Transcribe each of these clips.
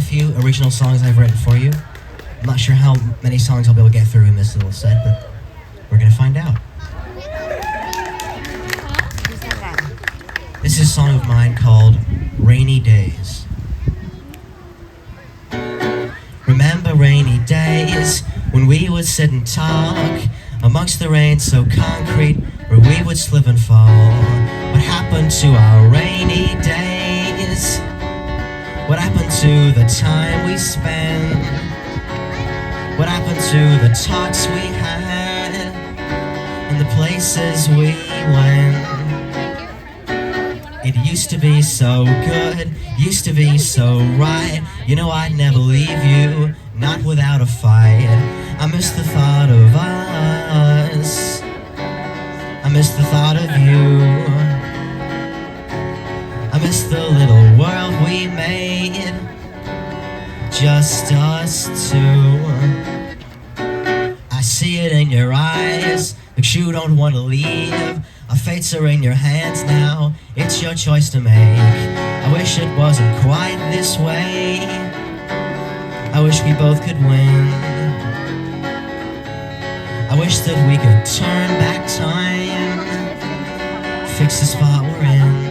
few original songs I've written for you. I'm not sure how many songs I'll be able to get through in this little set, but we're gonna find out. This is a song of mine called Rainy Days. Remember rainy days when we would sit and talk amongst the rain so concrete where we would slip and fall. What happened to our rainy days? What happened to the time we spent? What happened to the talks we had and the places we went? It used to be so good, used to be so right. You know I'd never leave you, not without a fight. I miss the thought of us, I miss the thought of you, I miss the little world we made, just us two. I see it in your eyes, that you don't want to leave. Our fates are in your hands now, it's your choice to make. I wish it wasn't quite this way, I wish we both could win. I wish that we could turn back time, fix the spot we're in.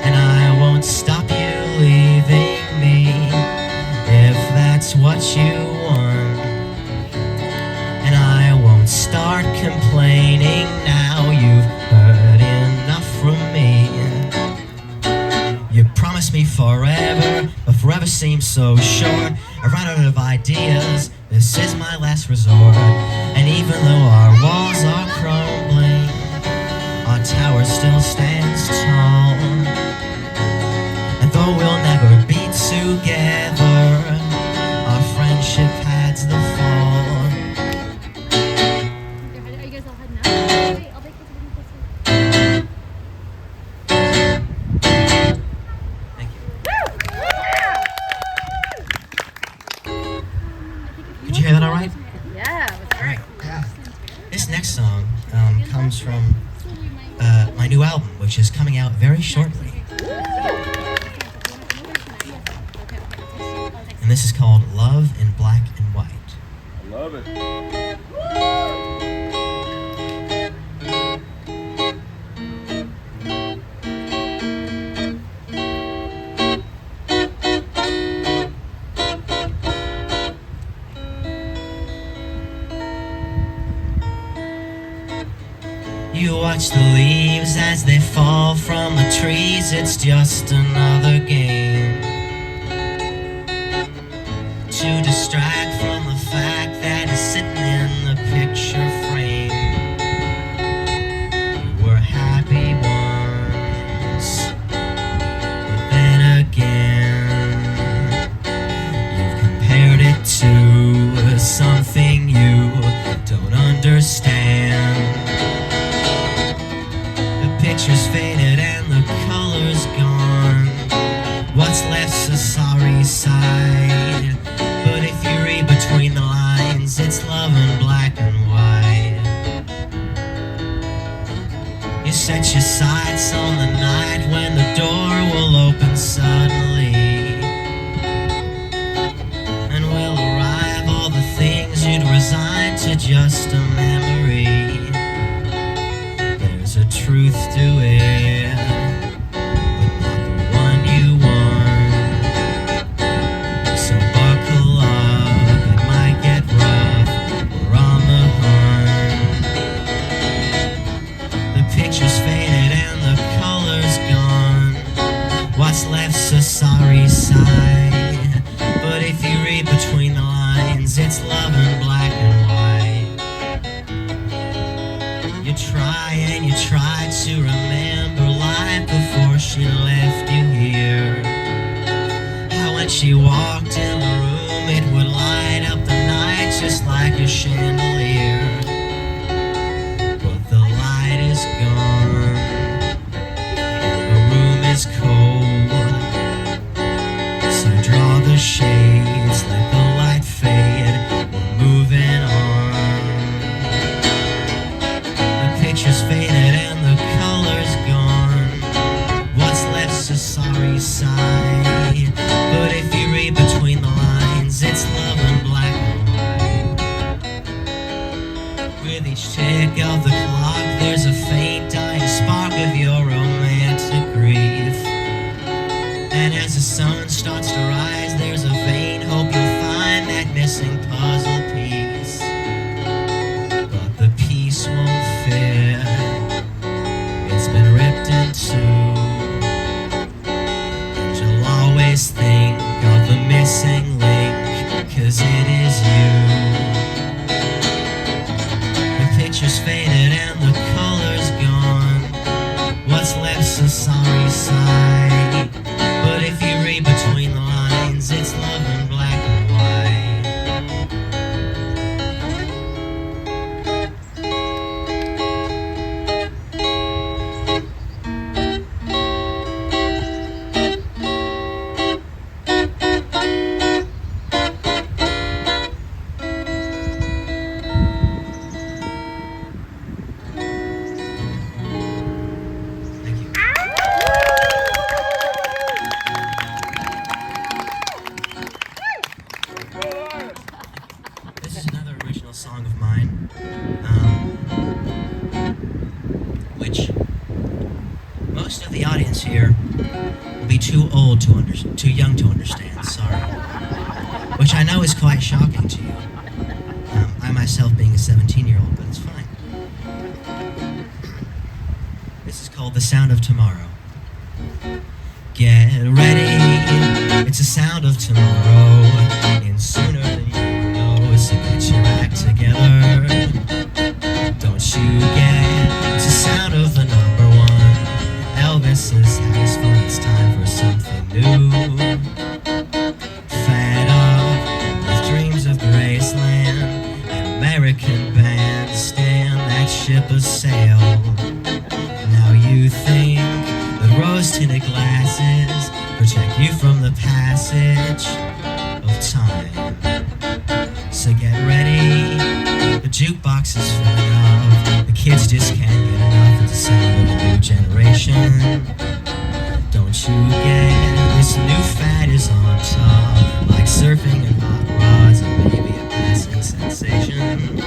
And I won't stop you leaving me, if that's what you want. And I won't start complaining now, you've heard enough from me. You promised me forever, but forever seems so short. I ran out of ideas, this is my last resort. And even though our walls are crumbling, our tower still stands tall. And though we'll never be together, our friendship has the fall. Are you guys all heading out? Wait, I'll make Thank you. Did you hear that all right? Yeah, it was great. Yeah. This next song comes from my new album, which is coming out very shortly. And this is called Love in Black and White. I love it. You watch the leaves as they fall from the trees, it's just another game to distract from the fact that it's sitting in the picture frame. You were happy once, but then again you've compared it to something you don't understand. Picture's faded and the color's gone. What's left's a sorry sight. But if you read between the lines, it's love in black and white. You set your sights on the night when the door will open suddenly, and will arrive all the things you'd resign to just a memory. There's a truth to it, but not the one you want. So buckle up, it might get rough, we're on the hunt. The picture's faded and the color's gone. What's left's a sorry sight. But if you read between the lines, it's love in black and white. You try and you try to remember life before she left you here. How when she walked in the room it would light up the night just like a chandelier. But the light is gone and the room is cold. So draw the shades, let the light fade, we're moving on. Picture's faded and the color's gone. What's left's a sorry sight. With each tick of the clock, there's a faint dying spark of your romantic grief. And as the sun starts to rise, there's a vain hope you'll find that missing puzzle piece. But the piece won't fit, it's been ripped in two. And you'll always think of the missing link, 'cause it is you. The picture's faded and the color's gone. What's left's a sorry sight. But if you read between the lines, it's love in black and white. Thank you. This is another original song of mine, which most of the audience here will be too old to too young to understand. Sorry, which I know is quite shocking to you. I myself being a 17-year-old, but it's fine. This is called "The Sound of Tomorrow." Get ready, it's the sound of tomorrow, and sooner than you know, so get your act together. Don't you get, it's the sound of the number one. Elvis has had his fun, it's time for something new. Fed up with dreams of Graceland, an American bandstand, that ship has sailed. Now you think that rose-tinted glasses protect you from the passage of time. So get ready, the jukebox is filling up, the kids just can't get enough, it's the sound of a new generation. Don't you get, this new fad is on top, like surfing and hot rods and maybe a passing sensation.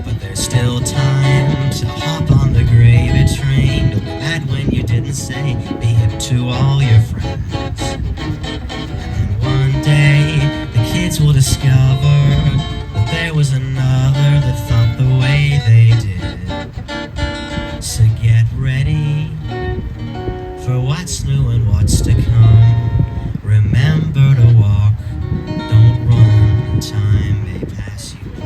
But there's still time to hop on the gravy train. Don't be mad when you didn't say be hip to all your friends. And then one day the kids will discover that there was another that thought the way they did. So get ready for what's new and what's to come. Remember to walk, don't run, time may pass you by.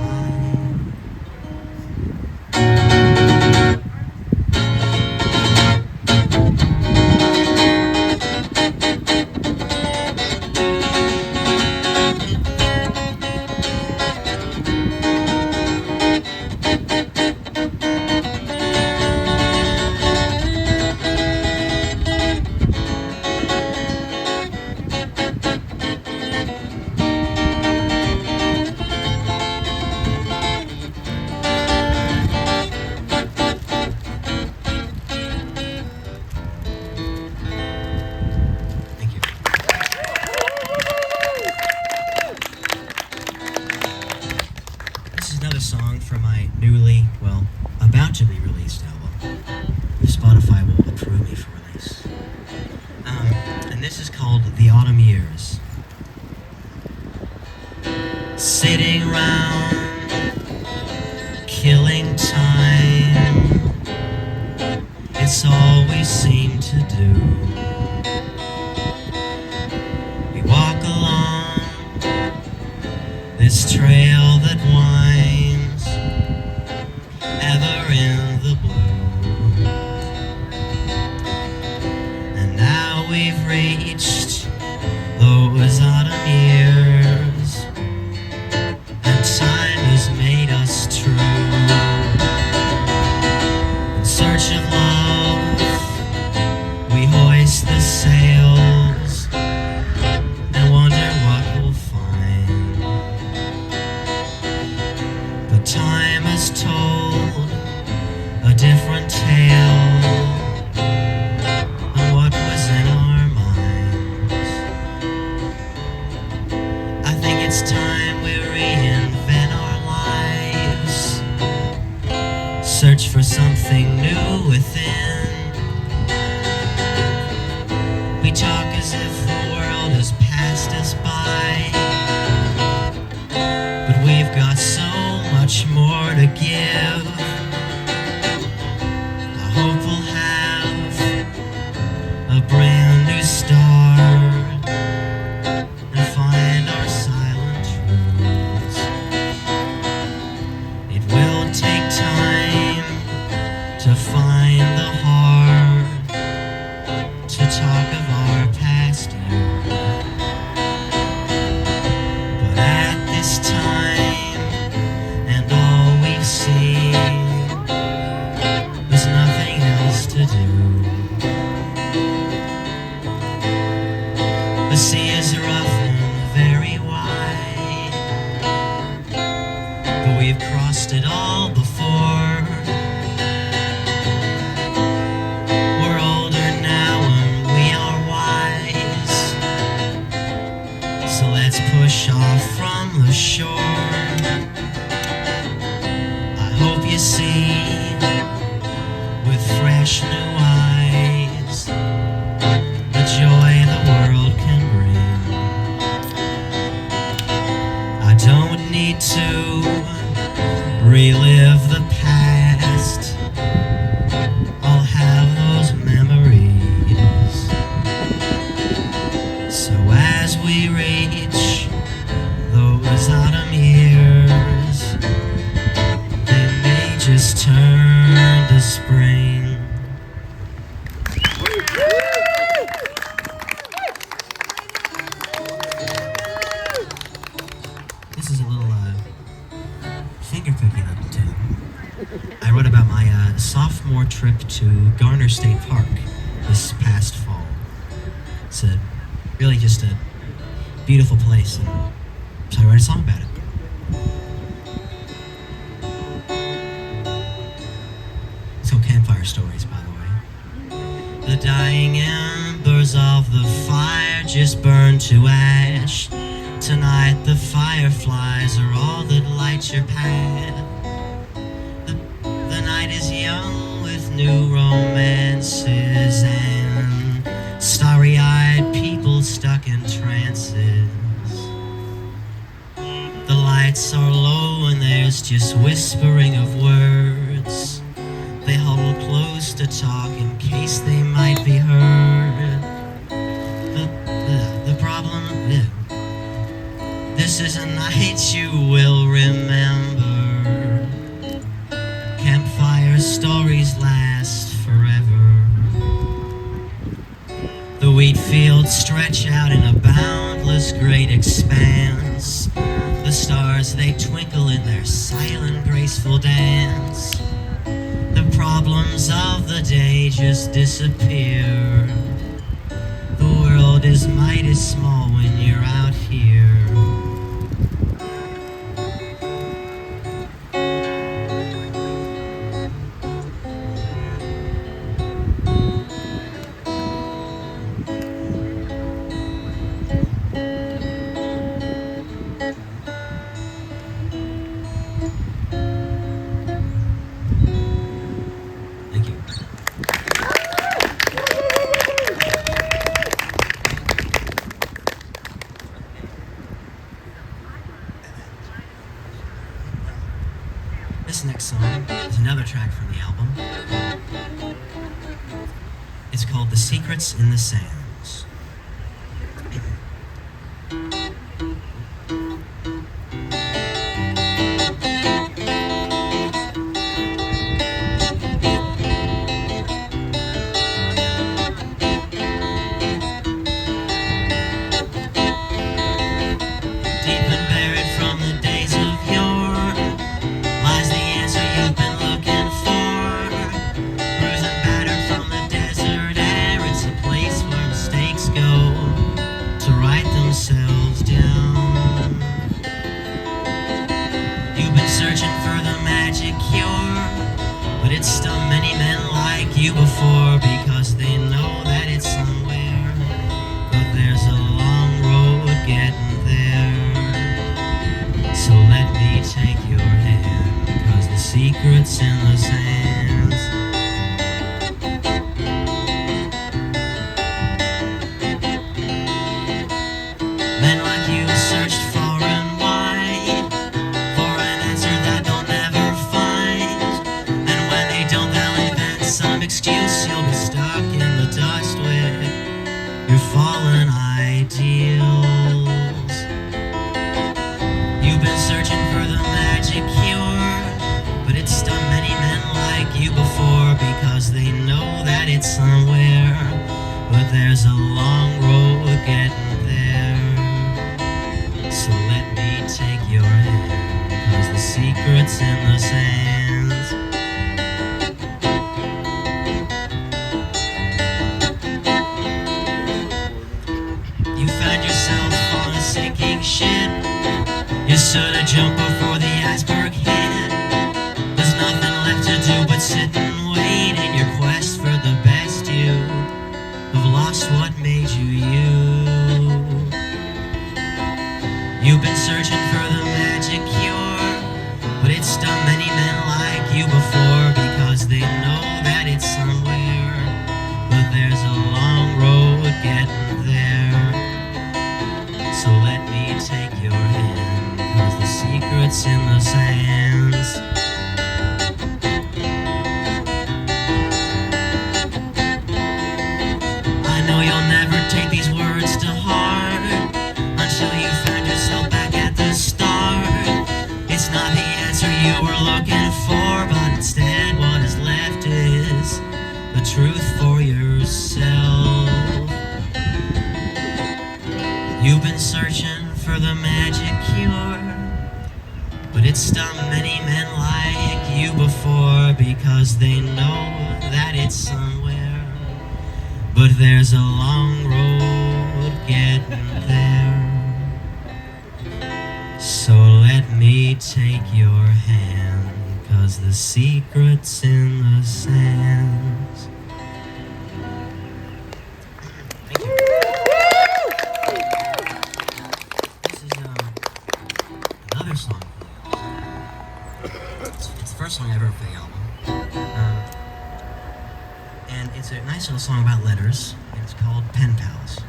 Thank you. This is another song from my newly, well, about to be released album. If Spotify will approve me for release. And this is called "The Autumn Years." Sitting round, killing time, it's all we seem to do. We walk along this trail that winds ever in the blue. And now we've reached those autumn years, and time has made us true. In search of love, we hoist the sails and wonder what we'll find. But time has told a different tale on what was in our minds. I think it's time we reinvent our lives search for something new within. We talk as if the world has passed us by, but we've got so much more to give. I hope we'll have a brand new start and find our silent truths. It will take time to find the heart to talk of our past years, but at this time and all we've seen, there's nothing else to do. The sea is rough and very wide, but we've crossed it all before. We're older now and we are wise, so let's push off from the shore. I hope you see with fresh new eyes the joy the world can bring. I don't need to relive the past, I'll have those memories. So as we reach those autumn years, they may just turn to spring. This is a little finger picking little tune. I wrote about my sophomore trip to Garner State Park this past fall. It's really just a beautiful place, and so I wrote a song about it. It's called Campfire Stories, by the way. The dying embers of the fire just burn to ash. Tonight the fireflies are all that light your path. The night is young with new romances and starry-eyed people stuck in trances. The lights are low and there's just whispering of words. They huddle close to talk in case they might be heard. The problem is, this is a night you will remember. Campfire stories last forever. The wheat fields stretch out in a boundless great expanse. The stars, they twinkle in their silent, graceful dance. The problems of the day just disappear. The world is mighty small when you're out here. Thank you. This next song is another track from the album. It's called The Secrets in the Sands. Deep and buried from the days of yore lies the answer you've been looking for. Bruised and battered from the desert air, it's a place where mistakes go to write themselves down. You've been searching for the magic cure, but it's stung many men like you before, because they know that it's somewhere, but there's a long road getting there. So let me take your hand, 'cause the secrets in the sands. Men like you searched far and wide for an answer that they'll never find. And when they don't, they'll invent some excuse. You'll be stuck in the dust with your fallen ideals. You've been searching for the magic cure, but it's done many men like you before, because they know that it's somewhere, but there's a long road getting there. So let me take your hand, 'cause the secret's in the sands. You found yourself on a sinking ship. You should have jumped before the iceberg hit. There's nothing left to do but sit and wait in your quest for the best. You have lost what made you you. You've been searching for the magic cure, but it's done many men like you before, because they know that it's somewhere, but there's a long road getting there. So let me take your hand, 'cause the secret's in the sands. I know you'll never take these words to heart until you find yourself back at the start. It's not the answer you were looking for, but instead what is left is the truth for yourself. You've been searching for the magic cure, but it's done many men like you before, because they know that it's somewhere, but there's a long road getting there. So let me take your hand, 'cause the secret's in the sands. Thank you. This is another song. It's the first song I ever wrote for the album. And it's a nice little song about letters. It's called Pen Pals.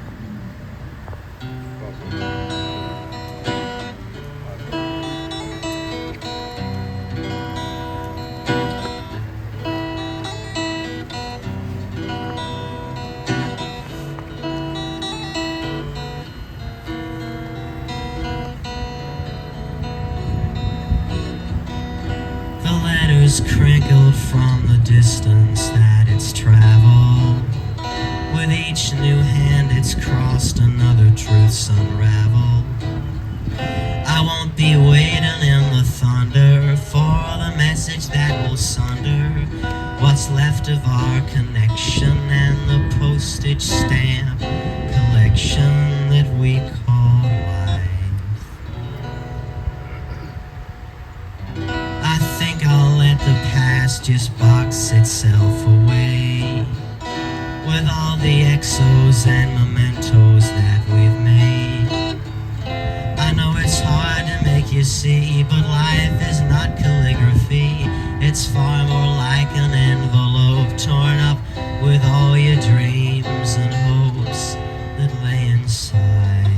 The letters crinkled from the distance that it's traveled. With each new hand it's crossed, another truth's unraveled. I won't be waiting in the thunder for the message that will sunder what's left of our connection and the postage stamp collection that we call life. I think I'll let the past just box itself away with all the exos and mementos that we've made. I know it's hard to make you see, but life is not calligraphy. It's far more like an envelope torn up with all your dreams and hopes that lay inside.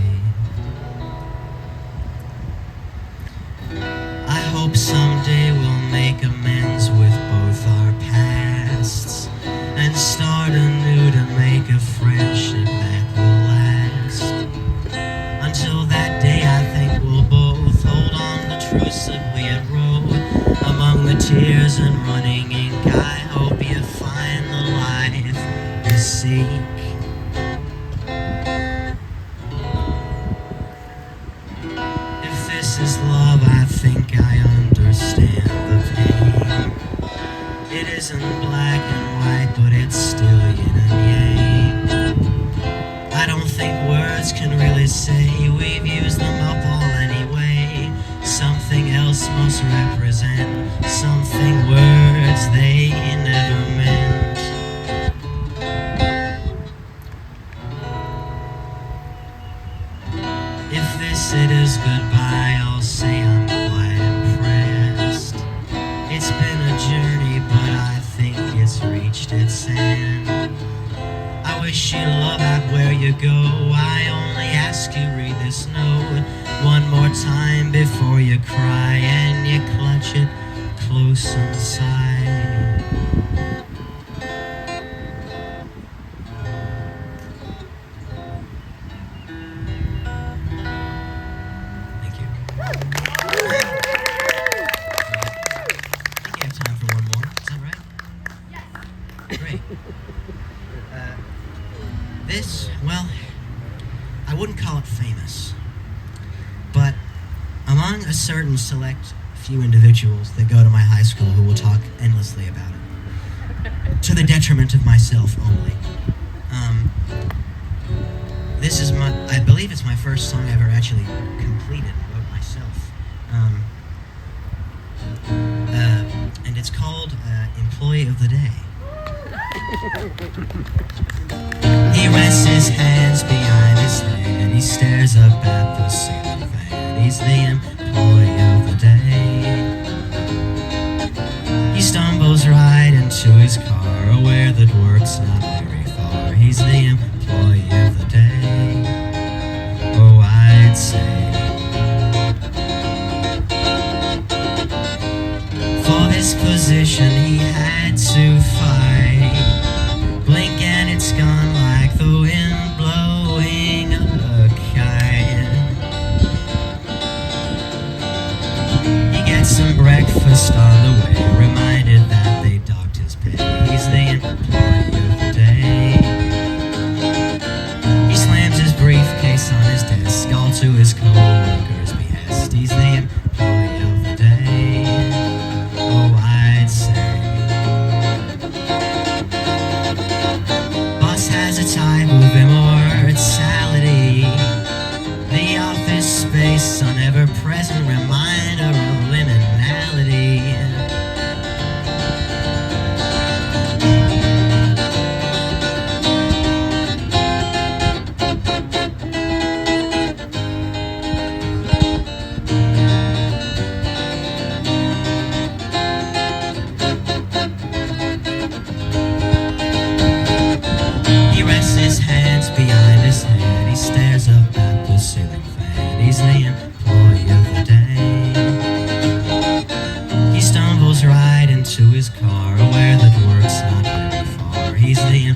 I hope someday we'll make amends with both our pasts and start anew to make a friendship that will last. Until that day, I think we'll both hold on to truths that we had wrote among the tears and running ink. I hope you find the life you seek. If this is love, I think I understand the pain. It isn't black and white, but it's still yin and yang. I don't think words can really say we've used them up all anyway. Something else must represent something words they never meant. If this it is goodbye, I'll say I'm quite impressed. It's been go. I only ask you read this note one more time before you cry and you clutch it close inside. Thank you. I think you have time for one more. Is that right? Yes. Great. This, well, I wouldn't call it famous, but among a certain select few individuals that go to my high school who will talk endlessly about it, to the detriment of myself only. This is I believe it's my first song I ever actually completed and wrote myself. And it's called Employee of the Day. He rests his hands behind his head and he stares up at the ceiling fan. He's the employee of the day. He stumbles right into his car, aware that work's not very far. He's the employee of the day. Oh, I'd say for this position he had to fight. Blink and it's gone like the wind blowing a kite. He gets some breakfast on the way, reminded that they docked his pay. He's the employee of the day. He slams his briefcase on his desk, all to his co-workers' behest. He's the employee of the day. Oh, I'd say has a type of immortality. The office space, an ever-present reminder of liminality. His hands behind his head, he stares up at the ceiling fan. He's the employee of the day. He stumbles right into his car, aware that work's not very far. He's the